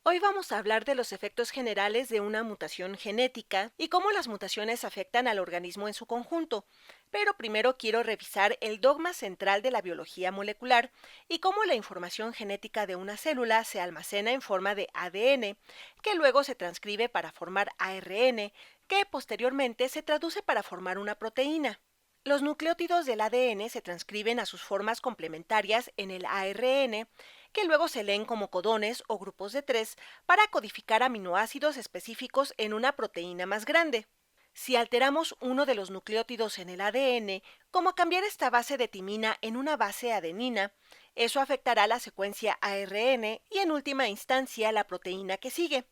Hoy vamos a hablar de los efectos generales de una mutación genética y cómo las mutaciones afectan al organismo en su conjunto. Pero primero quiero revisar el dogma central de la biología molecular y cómo la información genética de una célula se almacena en forma de ADN, que luego se transcribe para formar ARN, que posteriormente se traduce para formar una proteína. Los nucleótidos del ADN se transcriben a sus formas complementarias en el ARN, que luego se leen como codones o grupos de tres para codificar aminoácidos específicos en una proteína más grande. Si alteramos uno de los nucleótidos en el ADN, como cambiar esta base de timina en una base adenina, eso afectará la secuencia ARN y en última instancia la proteína que sigue.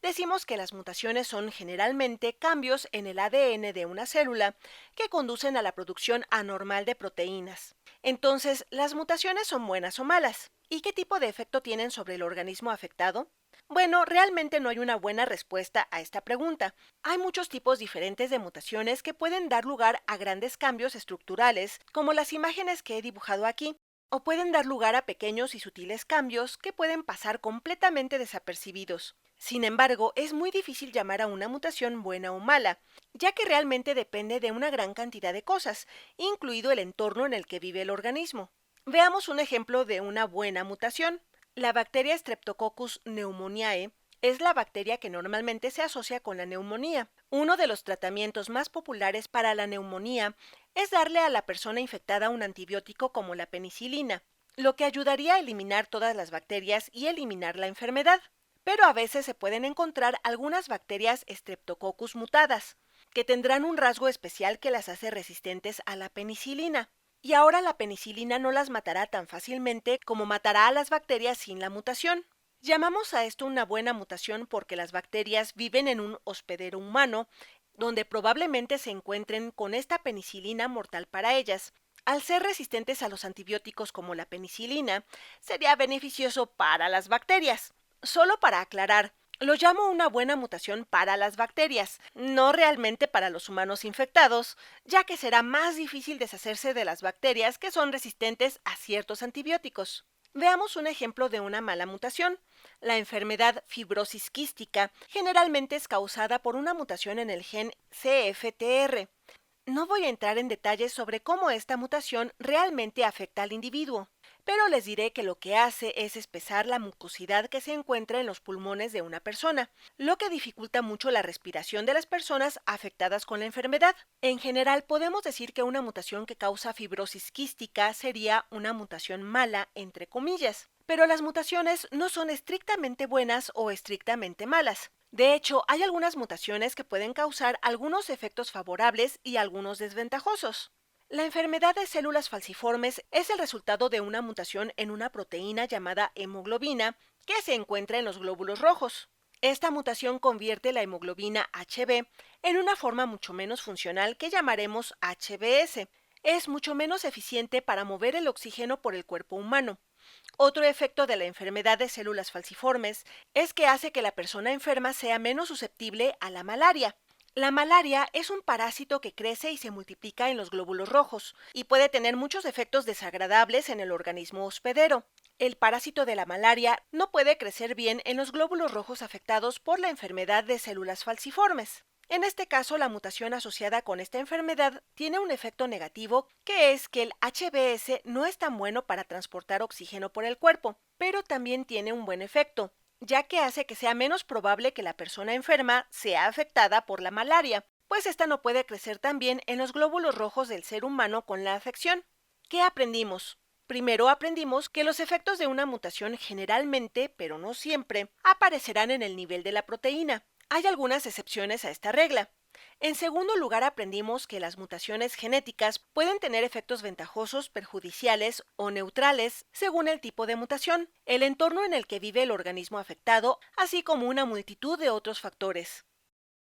Decimos que las mutaciones son generalmente cambios en el ADN de una célula que conducen a la producción anormal de proteínas. Entonces, ¿las mutaciones son buenas o malas? ¿Y qué tipo de efecto tienen sobre el organismo afectado? Bueno, realmente no hay una buena respuesta a esta pregunta. Hay muchos tipos diferentes de mutaciones que pueden dar lugar a grandes cambios estructurales, como las imágenes que he dibujado aquí, o pueden dar lugar a pequeños y sutiles cambios que pueden pasar completamente desapercibidos. Sin embargo, es muy difícil llamar a una mutación buena o mala, ya que realmente depende de una gran cantidad de cosas, incluido el entorno en el que vive el organismo. Veamos un ejemplo de una buena mutación. La bacteria Streptococcus pneumoniae es la bacteria que normalmente se asocia con la neumonía. Uno de los tratamientos más populares para la neumonía es darle a la persona infectada un antibiótico como la penicilina, lo que ayudaría a eliminar todas las bacterias y eliminar la enfermedad. Pero a veces se pueden encontrar algunas bacterias Streptococcus mutadas, que tendrán un rasgo especial que las hace resistentes a la penicilina. Y ahora la penicilina no las matará tan fácilmente como matará a las bacterias sin la mutación. Llamamos a esto una buena mutación porque las bacterias viven en un hospedero humano, donde probablemente se encuentren con esta penicilina mortal para ellas. Al ser resistentes a los antibióticos como la penicilina, sería beneficioso para las bacterias. Solo para aclarar, lo llamo una buena mutación para las bacterias, no realmente para los humanos infectados, ya que será más difícil deshacerse de las bacterias que son resistentes a ciertos antibióticos. Veamos un ejemplo de una mala mutación. La enfermedad fibrosis quística generalmente es causada por una mutación en el gen CFTR. No voy a entrar en detalles sobre cómo esta mutación realmente afecta al individuo, pero les diré que lo que hace es espesar la mucosidad que se encuentra en los pulmones de una persona, lo que dificulta mucho la respiración de las personas afectadas con la enfermedad. En general, podemos decir que una mutación que causa fibrosis quística sería una mutación mala, entre comillas. Pero las mutaciones no son estrictamente buenas o estrictamente malas. De hecho, hay algunas mutaciones que pueden causar algunos efectos favorables y algunos desventajosos. La enfermedad de células falciformes es el resultado de una mutación en una proteína llamada hemoglobina que se encuentra en los glóbulos rojos. Esta mutación convierte la hemoglobina Hb en una forma mucho menos funcional que llamaremos HbS. Es mucho menos eficiente para mover el oxígeno por el cuerpo humano. Otro efecto de la enfermedad de células falciformes es que hace que la persona enferma sea menos susceptible a la malaria. La malaria es un parásito que crece y se multiplica en los glóbulos rojos y puede tener muchos efectos desagradables en el organismo hospedero. El parásito de la malaria no puede crecer bien en los glóbulos rojos afectados por la enfermedad de células falciformes. En este caso, la mutación asociada con esta enfermedad tiene un efecto negativo, que es que el HbS no es tan bueno para transportar oxígeno por el cuerpo, pero también tiene un buen efecto, ya que hace que sea menos probable que la persona enferma sea afectada por la malaria, pues esta no puede crecer tan bien en los glóbulos rojos del ser humano con la afección. ¿Qué aprendimos? Primero aprendimos que los efectos de una mutación generalmente, pero no siempre, aparecerán en el nivel de la proteína. Hay algunas excepciones a esta regla. En segundo lugar, aprendimos que las mutaciones genéticas pueden tener efectos ventajosos, perjudiciales o neutrales según el tipo de mutación, el entorno en el que vive el organismo afectado, así como una multitud de otros factores.